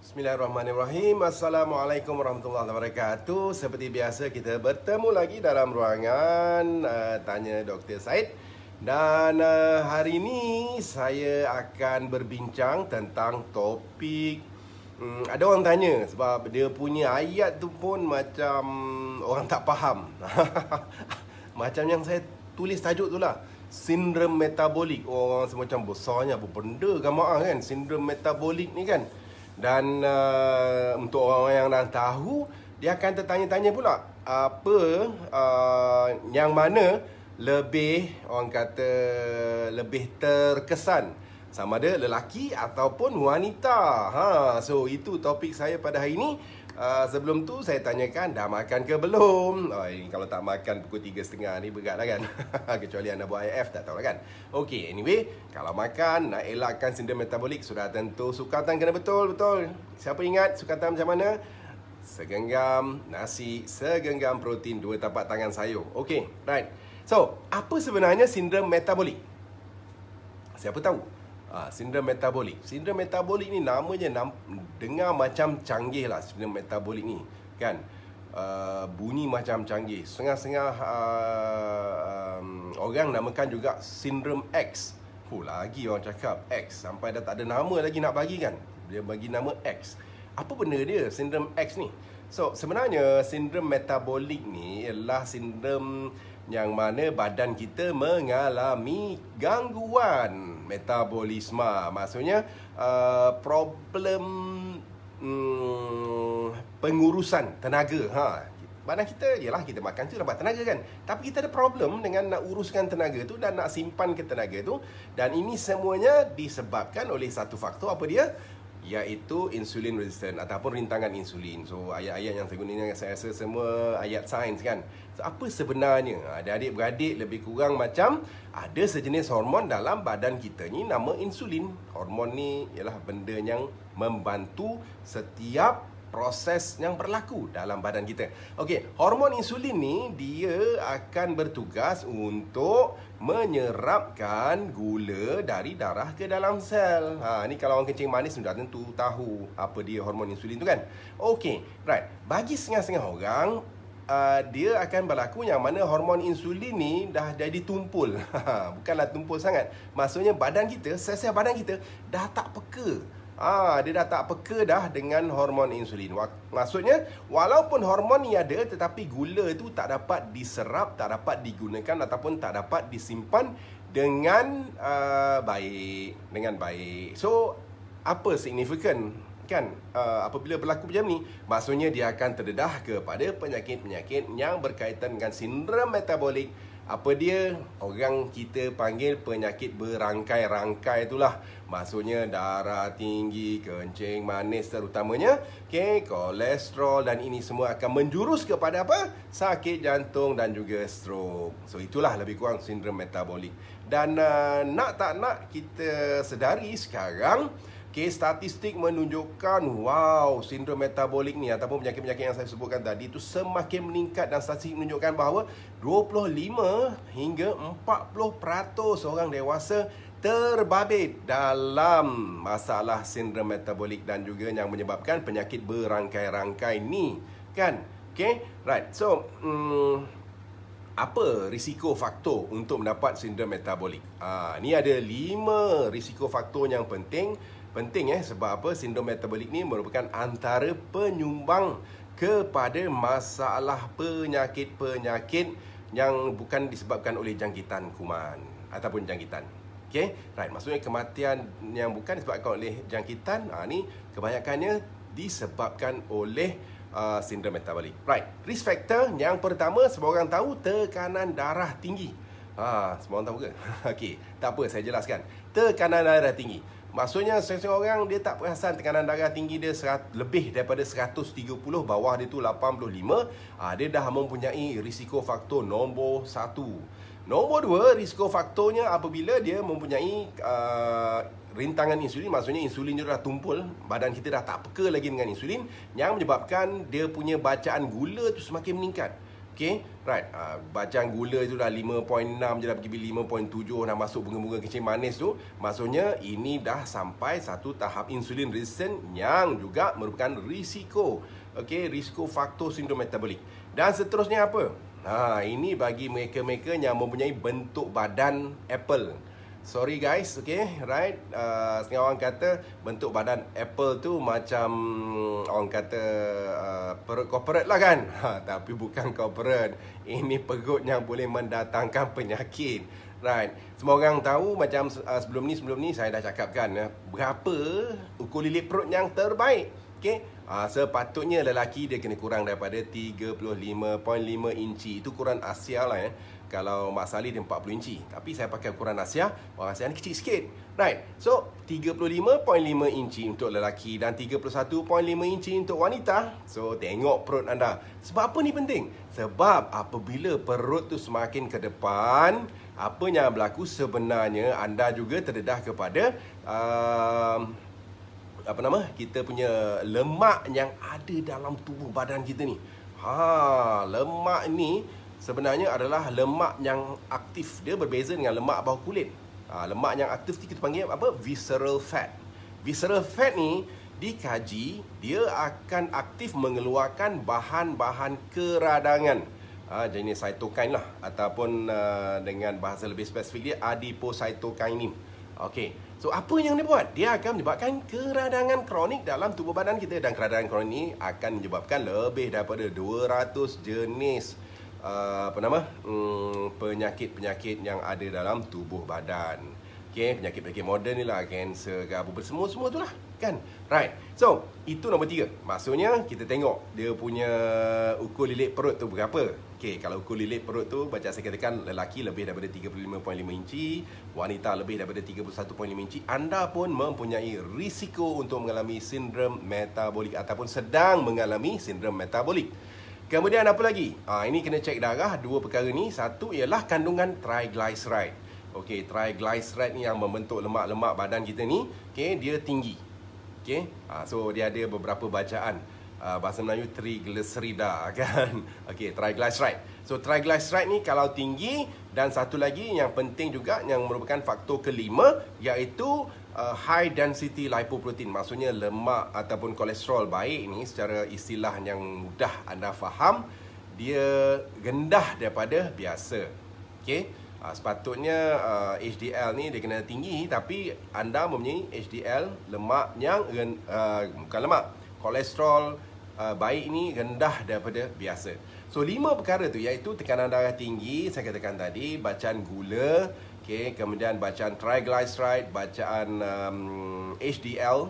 Bismillahirrahmanirrahim. Assalamualaikum warahmatullahi wabarakatuh. Seperti biasa kita bertemu lagi dalam ruangan Tanya Dr. Said. Dan hari ini saya akan berbincang tentang topik ada orang tanya sebab dia punya ayat tu pun macam orang tak faham. Macam yang saya tulis tajuk tu lah, sindrom metabolik. Orang rasa macam besarnya apa benda gamak kan, sindrom metabolik ni kan. Dan untuk orang yang dah tahu, dia akan tertanya-tanya pula apa yang mana lebih, orang kata, lebih terkesan, sama ada lelaki ataupun wanita. So itu topik saya pada hari ini. Sebelum tu saya tanyakan, dah makan ke belum? Ini kalau tak makan pukul 3.30 ni berat lah kan. Kecuali anda buat IF, tak tahu lah kan. Okay, anyway, kalau makan nak elakkan sindrom metabolik, sudah tentu sukatan kena betul-betul. Siapa ingat sukatan macam mana? Segenggam nasi, segenggam protein, 2 tapak tangan sayur. Okay, right. So, apa sebenarnya sindrom metabolik? Siapa tahu? Sindrom metabolik. Sindrom metabolik ni namanya dengar macam canggih lah, sindrom metabolik ni kan. Bunyi macam canggih. Setengah-setengah orang namakan juga sindrom X. Lagi orang cakap X, sampai dah tak ada nama lagi nak bagi kan. Dia bagi nama X. Apa benda dia sindrom X ni? So sebenarnya sindrom metabolik ni ialah sindrom yang mana badan kita mengalami gangguan metabolisme. Maksudnya problem pengurusan tenaga. Badan kita, ialah kita makan tu dapat tenaga kan. Tapi kita ada problem dengan nak uruskan tenaga tu dan nak simpan ke tenaga tu. Dan ini semuanya disebabkan oleh satu faktor, apa dia? Iaitu insulin resistant ataupun rintangan insulin. So ayat-ayat yang saya guna ni saya rasa semua ayat sains kan. So, apa sebenarnya? Adik-beradik lebih kurang macam ada sejenis hormon dalam badan kita ni nama insulin. Hormon ni ialah benda yang membantu setiap proses yang berlaku dalam badan kita. Okey, hormon insulin ni dia akan bertugas untuk menyerapkan gula dari darah ke dalam sel. Ni kalau orang kencing manis sudah tentu tahu apa dia hormon insulin tu kan. Okey, right. Bagi setengah-setengah orang dia akan berlaku yang mana hormon insulin ni dah jadi tumpul. Bukanlah tumpul sangat. Maksudnya badan kita, sel-sel badan kita dah tak peka. Dia dah tak peka dah dengan hormon insulin. Maksudnya, walaupun hormon ni ada, tetapi gula tu tak dapat diserap, tak dapat digunakan ataupun tak dapat disimpan dengan baik. So, apa signifikan kan apabila berlaku macam ni? Maksudnya dia akan terdedah kepada penyakit-penyakit yang berkaitan dengan sindrom metabolik. Apa dia? Orang kita panggil penyakit berangkai-rangkai itulah. Maksudnya darah tinggi, kencing manis terutamanya, kolesterol, dan ini semua akan menjurus kepada apa? Sakit jantung dan juga stroke. So itulah lebih kurang sindrom metabolik. Dan nak tak nak kita sedari sekarang, statistik menunjukkan sindrom metabolik ni ataupun penyakit-penyakit yang saya sebutkan tadi itu semakin meningkat, dan statistik menunjukkan bahawa 25 hingga 40% orang dewasa terbabit dalam masalah sindrom metabolik dan juga yang menyebabkan penyakit berangkai-rangkai ni kan. Okay, right. So apa risiko faktor untuk mendapat sindrom metabolik? Ni ada 5 risiko faktor yang penting sebab apa? Sindrom metabolik ni merupakan antara penyumbang kepada masalah penyakit-penyakit yang bukan disebabkan oleh jangkitan kuman ataupun jangkitan. Okay, right. Maksudnya kematian yang bukan disebabkan oleh jangkitan, ni kebanyakannya disebabkan oleh sindrom metabolik. Right. Risk factor yang pertama, semua orang tahu, tekanan darah tinggi. Semua orang tahu ke? Okey, tak apa, saya jelaskan. Tekanan darah tinggi. Maksudnya seseorang dia tak perasan tekanan darah tinggi dia lebih daripada 130, bawah dia tu 85, dia dah mempunyai risiko faktor nombor 1. Nombor 2, risiko faktornya apabila dia mempunyai rintangan insulin. Maksudnya insulin dia dah tumpul, badan kita dah tak peka lagi dengan insulin, yang menyebabkan dia punya bacaan gula tu semakin meningkat. Okay, right. Bacaan gula tu dah 5.6 je, dah pergi 5.7, dah masuk bunga-bunga kencing manis tu. Maksudnya ini dah sampai satu tahap insulin resistant yang juga merupakan risiko. Okay, risiko faktor sindrom metabolik. Dan seterusnya apa? Ini bagi mereka-mereka yang mempunyai bentuk badan apple. Sorry guys, okay, right. Setengah orang kata bentuk badan apple tu macam orang kata perut corporate lah kan. Tapi bukan corporate. Ini perut yang boleh mendatangkan penyakit. Right. Semua orang tahu macam sebelum ni saya dah cakapkan berapa ukur lilit perut yang terbaik. Okay. Sepatutnya lelaki dia kena kurang daripada 35.5 inci. Itu ukuran Asia lah Kalau Mak Salih dia 40 inci. Tapi saya pakai ukuran Asia. Orang Asia ni kecil sikit. Right. So 35.5 inci untuk lelaki dan 31.5 inci untuk wanita. So tengok perut anda. Sebab apa ni penting? Sebab apabila perut tu semakin ke depan, apa yang berlaku sebenarnya anda juga terdedah kepada kita punya lemak yang ada dalam tubuh badan kita ni. Lemak ni sebenarnya adalah lemak yang aktif. Dia berbeza dengan lemak bawah kulit. Lemak yang aktif ni kita panggil apa? Visceral fat. Visceral fat ni dikaji, dia akan aktif mengeluarkan bahan-bahan keradangan. Jenis cytokine lah, ataupun dengan bahasa lebih spesifik dia adipocytokinin. Okey. So apa yang dia buat? Dia akan menyebabkan keradangan kronik dalam tubuh badan kita, dan keradangan kronik ni akan menyebabkan lebih daripada 200 jenis penyakit-penyakit yang ada dalam tubuh badan. Okey, penyakit-penyakit moden ni lah, kanser ke apa, semua tu lah kan. Right. So, itu nombor 3. Maksudnya kita tengok dia punya ukur lilit perut tu berapa. Okey, kalau ukur lilit perut tu macam saya katakan, lelaki lebih daripada 35.5 inci, wanita lebih daripada 31.5 inci, anda pun mempunyai risiko untuk mengalami sindrom metabolik ataupun sedang mengalami sindrom metabolik. Kemudian apa lagi? Ini kena cek darah. Dua perkara ni. Satu ialah kandungan triglyceride. Okey, triglyceride ni yang membentuk lemak-lemak badan kita ni, okey, dia tinggi. Okey. So dia ada beberapa bacaan. Bahasa Melayu triglycerida kan. Okey, triglyceride. So triglyceride ni kalau tinggi, dan satu lagi yang penting juga yang merupakan faktor kelima, iaitu high density lipoprotein. Maksudnya lemak ataupun kolesterol baik ni, secara istilah yang mudah anda faham, dia rendah daripada biasa. Okey. Sepatutnya HDL ni dia kena tinggi, tapi anda mempunyai HDL, lemak yang bukan lemak, kolesterol baik ni rendah daripada biasa. So 5 perkara tu, iaitu tekanan darah tinggi, saya katakan tadi, bacaan gula, okay, kemudian bacaan triglyceride, bacaan HDL,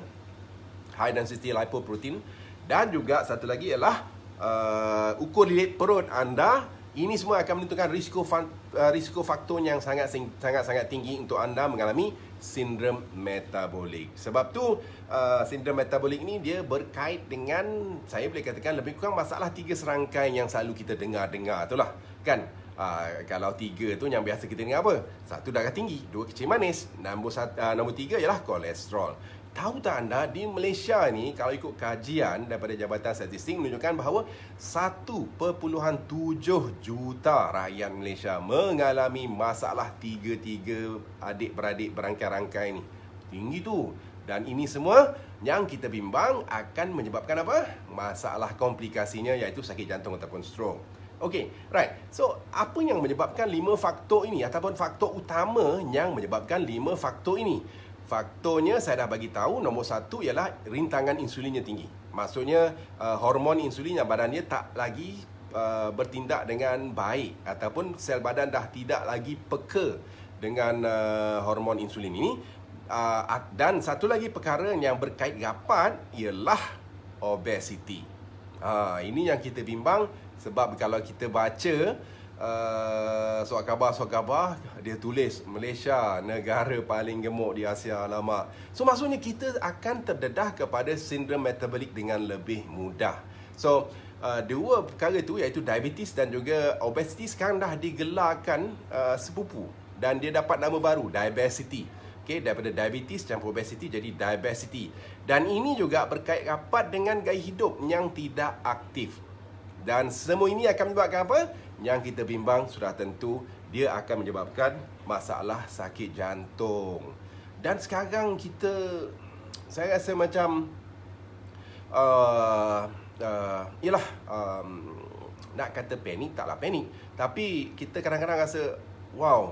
high density lipoprotein, dan juga satu lagi ialah ukur lilit perut anda. Ini semua akan menentukan risiko faktor yang sangat tinggi untuk anda mengalami sindrom metabolik. Sebab tu sindrom metabolik ni dia berkait dengan, saya boleh katakan lebih kurang masalah 3 serangkai yang selalu kita dengar tu lah kan. Kalau 3 tu yang biasa kita dengar apa? 1, darah tinggi. 2, kencing manis. Nombor 3 ialah kolesterol. Tahu tak anda, di Malaysia ni, kalau ikut kajian daripada Jabatan Statistik menunjukkan bahawa 1.7 juta rakyat Malaysia mengalami masalah 3 adik-beradik berangkai-rangkai ni. Tinggi tu. Dan ini semua yang kita bimbang akan menyebabkan apa? Masalah komplikasinya, iaitu sakit jantung ataupun stroke. Okey, right. So, apa yang menyebabkan 5 faktor ini, ataupun faktor utama yang menyebabkan 5 faktor ini? Faktornya saya dah bagi tahu. Nombor 1 ialah rintangan insulinnya tinggi. Maksudnya hormon insulin yang badan dia tak lagi bertindak dengan baik, ataupun sel badan dah tidak lagi peka dengan hormon insulin ini. Dan satu lagi perkara yang berkait rapat ialah obesity. Ini yang kita bimbang, sebab kalau kita baca surat khabar dia tulis Malaysia negara paling gemuk di Asia. Alamak. So maksudnya kita akan terdedah kepada sindrom metabolik dengan lebih mudah. So dua perkara tu, iaitu diabetes dan juga obesity, sekarang dah digelarkan sepupu, dan dia dapat nama baru, diabesity. Okay, daripada diabetes campur obesity jadi diabesity. Dan ini juga berkait rapat dengan gaya hidup yang tidak aktif. Dan semua ini akan menyebabkan apa? yang kita bimbang sudah tentu dia akan menyebabkan masalah sakit jantung. Dan sekarang saya rasa macam yelah, nak kata panik, taklah panik, tapi kita kadang-kadang rasa wow,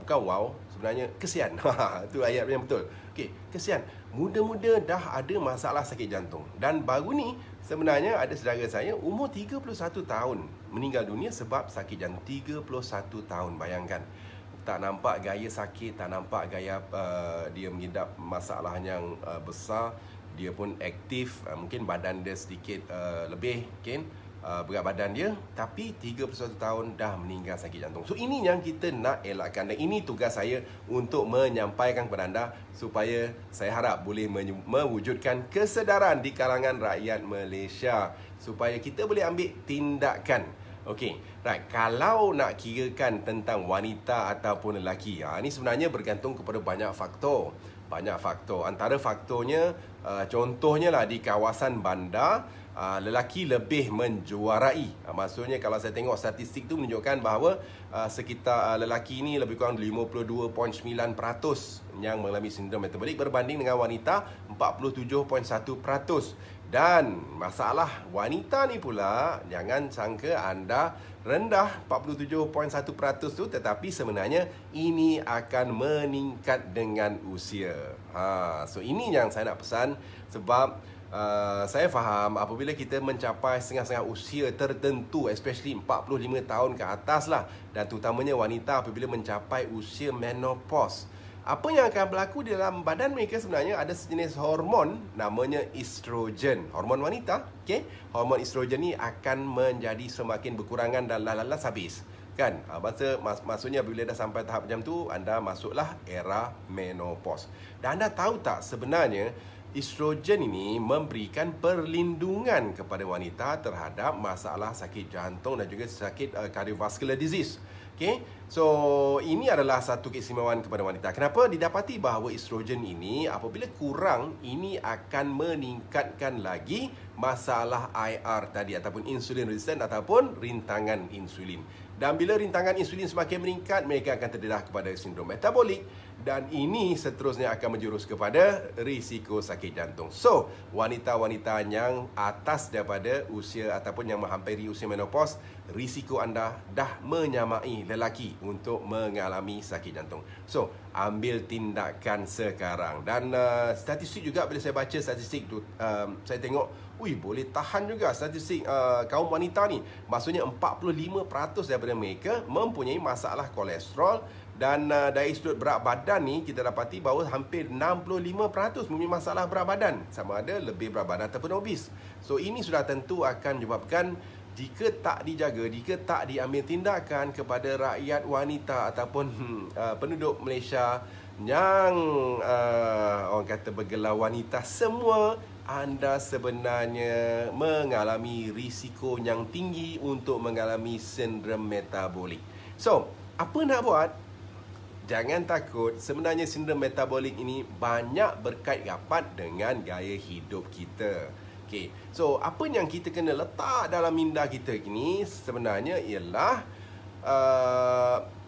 bukan wow, sebenarnya kesian. Itu ayat yang betul. Okey, kesian. Muda-muda dah ada masalah sakit jantung. Dan baru ni sebenarnya ada saudara saya umur 31 tahun meninggal dunia sebab sakit jantung. 31 tahun, bayangkan. Tak nampak gaya sakit, tak nampak gaya dia mengidap masalah yang besar. Dia pun aktif, mungkin badan dia sedikit lebih, mungkin berat badan dia, tapi 31 tahun dah meninggal sakit jantung. So ini yang kita nak elakkan, dan ini tugas saya untuk menyampaikan kepada anda supaya saya harap boleh mewujudkan kesedaran di kalangan rakyat Malaysia supaya kita boleh ambil tindakan. Okey, right. Kalau nak kirakan tentang wanita ataupun lelaki, ini sebenarnya bergantung kepada banyak faktor. Antara faktornya, contohnya lah di kawasan bandar, lelaki lebih menjuarai. Maksudnya kalau saya tengok statistik tu menunjukkan bahawa sekitar lelaki ni lebih kurang 52.9% yang mengalami sindrom metabolik berbanding dengan wanita 47.1%. Dan masalah wanita ni pula, jangan sangka anda rendah 47.1% tu, tetapi sebenarnya ini akan meningkat dengan usia. So ini yang saya nak pesan, sebab saya faham apabila kita mencapai setengah-setengah usia tertentu, especially 45 tahun ke atas lah, dan terutamanya wanita apabila mencapai usia menopause, apa yang akan berlaku di dalam badan mereka sebenarnya ada sejenis hormon namanya estrogen. Hormon wanita, okay? Hormon estrogen ni akan menjadi semakin berkurangan dan lalas habis. Kan? Maksudnya bila dah sampai tahap macam tu, anda masuklah era menopause. Dan anda tahu tak sebenarnya estrogen ini memberikan perlindungan kepada wanita terhadap masalah sakit jantung dan juga sakit cardiovascular disease. Okay? So, ini adalah satu keistimewaan kepada wanita. Kenapa? Didapati bahawa estrogen ini apabila kurang, ini akan meningkatkan lagi masalah IR tadi, ataupun insulin resistant ataupun rintangan insulin. Dan bila rintangan insulin semakin meningkat, mereka akan terdedah kepada sindrom metabolik, dan ini seterusnya akan menjurus kepada risiko sakit jantung. So, wanita-wanita yang atas daripada usia ataupun yang menghampiri usia menopause, risiko anda dah menyamai lelaki untuk mengalami sakit jantung. So, ambil tindakan sekarang. Dan statistik juga, bila saya baca statistik tu, saya tengok, boleh tahan juga statistik kaum wanita ni. Maksudnya 45% daripada mereka mempunyai masalah kolesterol. Dan dari sudut berat badan ni, kita dapati bahawa hampir 65% mempunyai masalah berat badan, sama ada lebih berat badan ataupun obes. So ini sudah tentu akan menyebabkan, jika tak dijaga, jika tak diambil tindakan kepada rakyat wanita ataupun penduduk Malaysia yang orang kata bergelar wanita semua, anda sebenarnya mengalami risiko yang tinggi untuk mengalami sindrom metabolik. So, apa nak buat? Jangan takut, sebenarnya sindrom metabolik ini banyak berkait rapat dengan gaya hidup kita. Okay. So, apa yang kita kena letak dalam minda kita ini sebenarnya ialah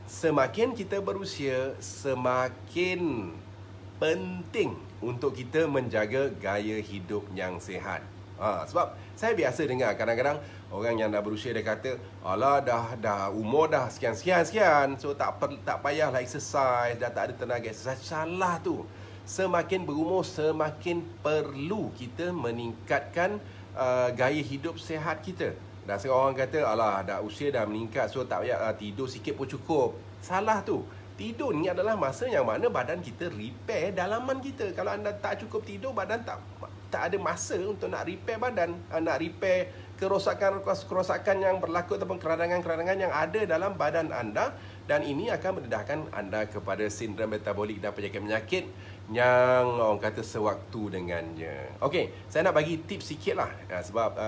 semakin kita berusia, semakin penting untuk kita menjaga gaya hidup yang sihat. Sebab saya biasa dengar kadang-kadang orang yang dah berusia dia kata, alah dah umur dah sekian, so tak payahlah exercise, dah tak ada tenaga exercise. Salah tu. Semakin berumur, semakin perlu kita meningkatkan gaya hidup sihat kita. Dan seorang kata, alah dah usia dah meningkat, so tak payah, tidur sikit pun cukup. Salah tu. Tidur ni adalah masa yang mana badan kita repair dalaman kita. Kalau anda tak cukup tidur, badan tak ada masa untuk nak repair badan, nak repair kerosakan yang berlaku ataupun keradangan-keradangan yang ada dalam badan anda, dan ini akan mendedahkan anda kepada sindrom metabolik dan penyakit-penyakit yang orang kata sewaktu dengannya. Okey, saya nak bagi tips sikit lah, sebab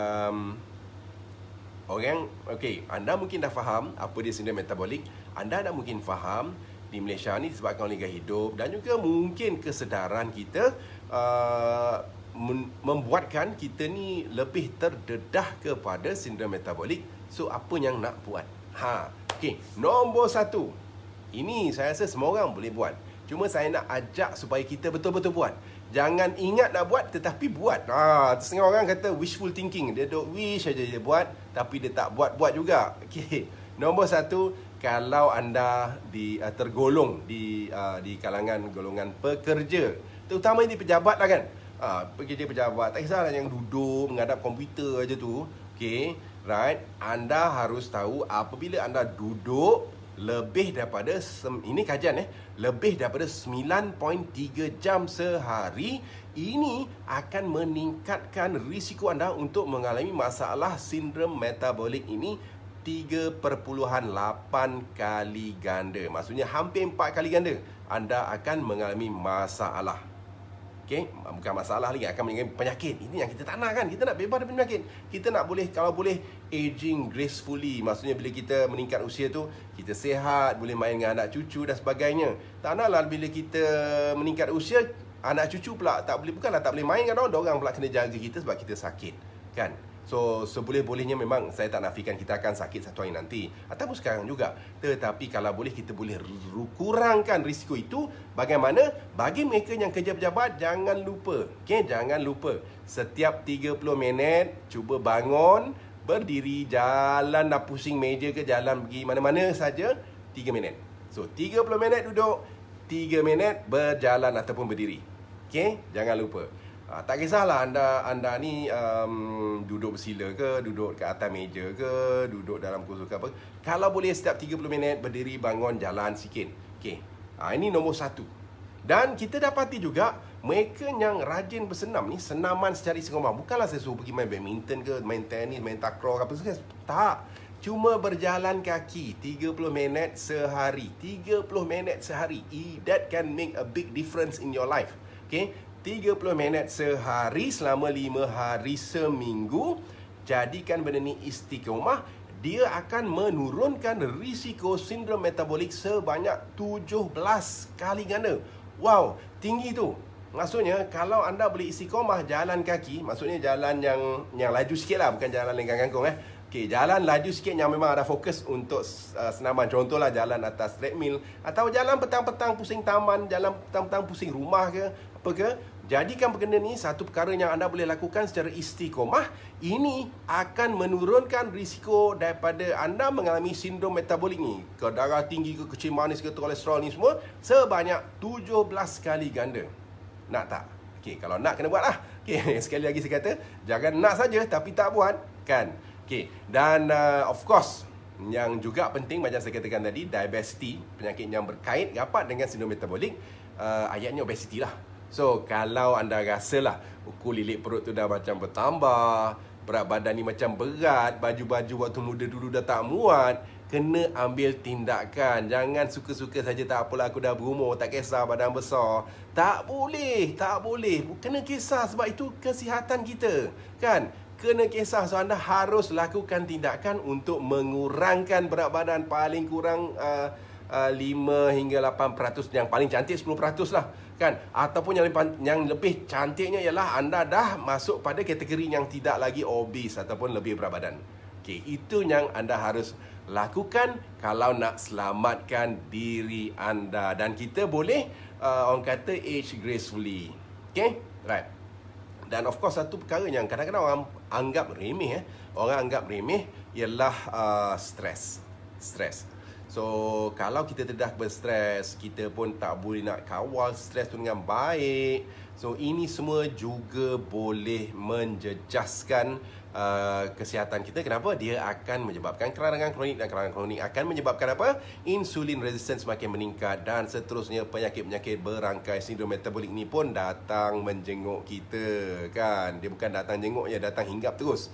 anda mungkin dah faham apa dia sindrom metabolik, anda dah mungkin faham di Malaysia ni disebabkan oleh gaya hidup, dan juga mungkin kesedaran kita membuatkan kita ni lebih terdedah kepada sindrom metabolik. So, apa yang nak buat? Okey, nombor 1. Ini saya rasa semua orang boleh buat. Cuma saya nak ajak supaya kita betul-betul buat. Jangan ingat nak buat tetapi buat. Setengah orang kata wishful thinking. Dia duk wish saja dia buat tapi dia tak buat-buat juga. Okey. Nombor 1, kalau anda tergolong di kalangan golongan pekerja, terutama di pejabat lah kan. Pekerja-pejabat, tak kisahlah yang duduk menghadap komputer aja tu. Okey, right? Anda harus tahu apabila anda duduk lebih daripada ini kajian lebih daripada 9.3 jam sehari, ini akan meningkatkan risiko anda untuk mengalami masalah sindrom metabolik ini 3.8 kali ganda. Maksudnya hampir 4 kali ganda anda akan mengalami masalah. Okay? Bukan masalah lagi, akan mengalami penyakit. Ini yang kita tak nak kan. Kita nak bebas daripada penyakit. Kita nak boleh, kalau boleh, aging gracefully. Maksudnya bila kita meningkat usia tu, kita sihat, boleh main dengan anak cucu dan sebagainya. Tak naklah bila kita meningkat usia, anak cucu pula tak boleh, bukanlah tak boleh main dengan orang pula kena jaga kita sebab kita sakit. Kan? So, seboleh-bolehnya memang saya tak nafikan kita akan sakit satu hari nanti. Ataupun sekarang juga. Tetapi kalau boleh kita boleh kurangkan risiko itu. Bagaimana? Bagi mereka yang kerja pejabat, jangan lupa. Okay? Jangan lupa. Setiap 30 minit, cuba bangun, berdiri, jalan, nak pusing meja ke jalan pergi mana-mana saja, 3 minit. So, 30 minit duduk, 3 minit berjalan ataupun berdiri. Okay? Jangan lupa. Tak kisahlah anda ni duduk bersila ke, duduk ke atas meja ke, duduk dalam kursi ke apa. Kalau boleh setiap 30 minit berdiri, bangun, jalan sikit. Okey. Ini nombor 1. Dan kita dapati juga mereka yang rajin bersenam ni, senaman secara istiqomah. Bukanlah saya suruh pergi main badminton ke, main tenis, main takraw apa semua. Tak. Cuma berjalan kaki 30 minit sehari. 30 minit sehari. That can make a big difference in your life. Okey. 30 minit sehari selama 5 hari seminggu. Jadikan benda ni istiqomah. Dia akan menurunkan risiko sindrom metabolik sebanyak 17 kali ganda. Wow, tinggi tu. Maksudnya kalau anda boleh istiqomah jalan kaki, maksudnya jalan yang laju sikit lah, bukan jalan lenggang kangkung Okey, jalan laju sikit yang memang ada fokus untuk senaman. Contohlah jalan atas treadmill, atau jalan petang-petang pusing taman, jalan petang-petang pusing rumah ke, apa ke. Jadikan benda ni satu perkara yang anda boleh lakukan secara istiqomah. Ini akan menurunkan risiko daripada anda mengalami sindrom metabolik ni, ke darah tinggi ke, kecil manis ke, kolesterol ni semua, sebanyak 17 kali ganda. Nak tak? Okey, kalau nak kena buat lah. Okey, sekali lagi saya kata, jangan nak saja tapi tak buat, kan? Okey, dan of course, yang juga penting macam saya katakan tadi, diabetes, penyakit yang berkait rapat dengan sindrom metabolik, ayatnya obesity lah. So, kalau anda rasalah ukur lilit perut tu dah macam bertambah, berat badan ni macam berat, baju-baju waktu muda dulu dah tak muat, kena ambil tindakan. Jangan suka-suka saja, tak apalah aku dah berumur, tak kisah badan besar. Tak boleh, tak boleh. Kena kisah sebab itu kesihatan kita, kan? Kena kisah. So, anda harus lakukan tindakan untuk mengurangkan berat badan paling kurang 5 hingga 8%. Yang paling cantik 10% lah, kan? Ataupun yang lebih cantiknya ialah anda dah masuk pada kategori yang tidak lagi obese ataupun lebih berat badan. Okey, itu yang anda harus lakukan kalau nak selamatkan diri anda. Dan kita boleh orang kata age gracefully. Okey? Right. Dan of course satu perkara yang kadang-kadang orang anggap remeh orang anggap remeh ialah stres. So, kalau kita terdedah berstres, kita pun tak boleh nak kawal stres tu dengan baik. So, ini semua juga boleh menjejaskan kesihatan kita. Kenapa? Dia akan menyebabkan kelainan kronik, dan kelainan kronik akan menyebabkan apa? Insulin resistance semakin meningkat, dan seterusnya penyakit-penyakit berangkai sindrom metabolik ni pun datang menjenguk kita, kan? Dia bukan datang jenguk, dia datang hinggap terus.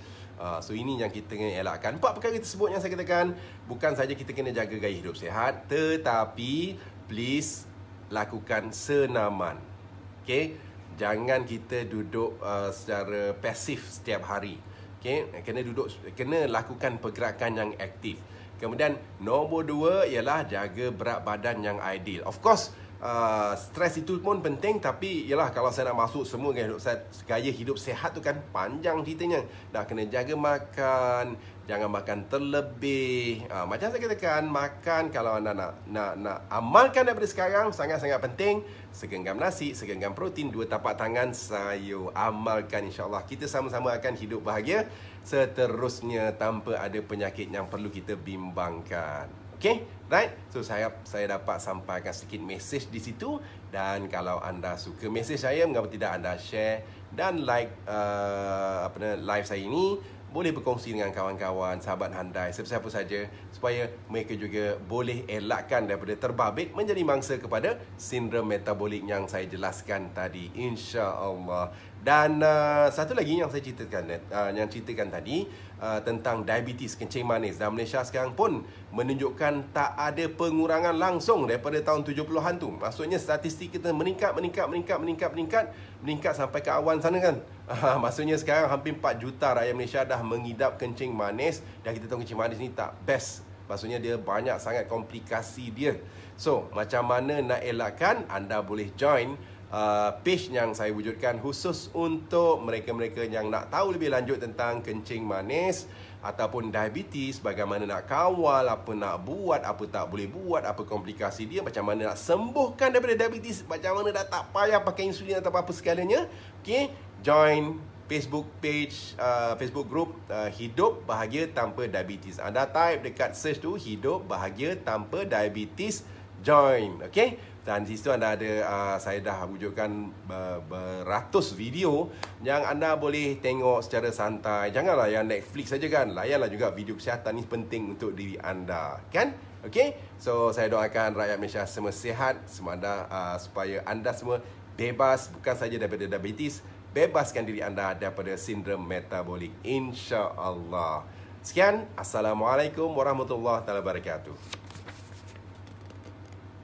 So, ini yang kita kena elakkan. 4 perkara tersebut yang saya katakan, bukan saja kita kena jaga gaya hidup sihat, tetapi please lakukan senaman. Okay? Jangan kita duduk secara pasif setiap hari. Okay? Kena lakukan pergerakan yang aktif. Kemudian nombor 2 ialah jaga berat badan yang ideal. Of course, Stres itu pun penting, tapi yalah, kalau saya nak masuk semua gaya hidup sihat tu kan panjang ceritanya. Nak kena jaga makan, jangan makan terlebih. Macam saya katakan, makan kalau anda nak amalkan daripada sekarang sangat-sangat penting. Segenggam nasi, segenggam protein, 2 tapak tangan sayur. Amalkan, insya-Allah kita sama-sama akan hidup bahagia seterusnya tanpa ada penyakit yang perlu kita bimbangkan. Okay, right? So saya dapat sampaikan sedikit mesej di situ. Dan kalau anda suka mesej saya, mengapa tidak anda share dan like live saya ini. Boleh berkongsi dengan kawan-kawan, sahabat handai, siapa saja, supaya mereka juga boleh elakkan daripada terbabit menjadi mangsa kepada sindrom metabolik yang saya jelaskan tadi, insya-Allah. Dan satu lagi yang saya ceritakan tadi tentang diabetes, kencing manis. Dan Malaysia sekarang pun menunjukkan tak ada pengurangan langsung daripada tahun 70-an tu. Maksudnya statistik kita meningkat sampai ke awan sana kan. Maksudnya sekarang hampir 4 juta rakyat Malaysia dah mengidap kencing manis. Dan kita tahu kencing manis ni tak best. Maksudnya dia banyak sangat komplikasi dia. So, macam mana nak elakkan? Anda boleh join page yang saya wujudkan khusus untuk mereka-mereka yang nak tahu lebih lanjut tentang kencing manis ataupun diabetes, bagaimana nak kawal, apa nak buat, apa tak boleh buat, apa komplikasi dia, macam mana nak sembuhkan daripada diabetes, macam mana dah tak payah pakai insulin atau apa-apa segalanya. Okay, join Facebook page, Facebook group Hidup Bahagia Tanpa Diabetes. Anda type dekat search tu, Hidup Bahagia Tanpa Diabetes, join. Okay, dan di situ anda ada, saya dah wujudkan beratus video yang anda boleh tengok secara santai. Janganlah yang Netflix saja kan, layanlah juga video kesihatan ni penting untuk diri anda kan. Okay, so saya doakan rakyat Malaysia semua sihat, supaya anda semua bebas bukan saja daripada diabetes, bebaskan diri anda daripada sindrom metabolik, insya-Allah. Sekian, Assalamualaikum warahmatullahi wabarakatuh.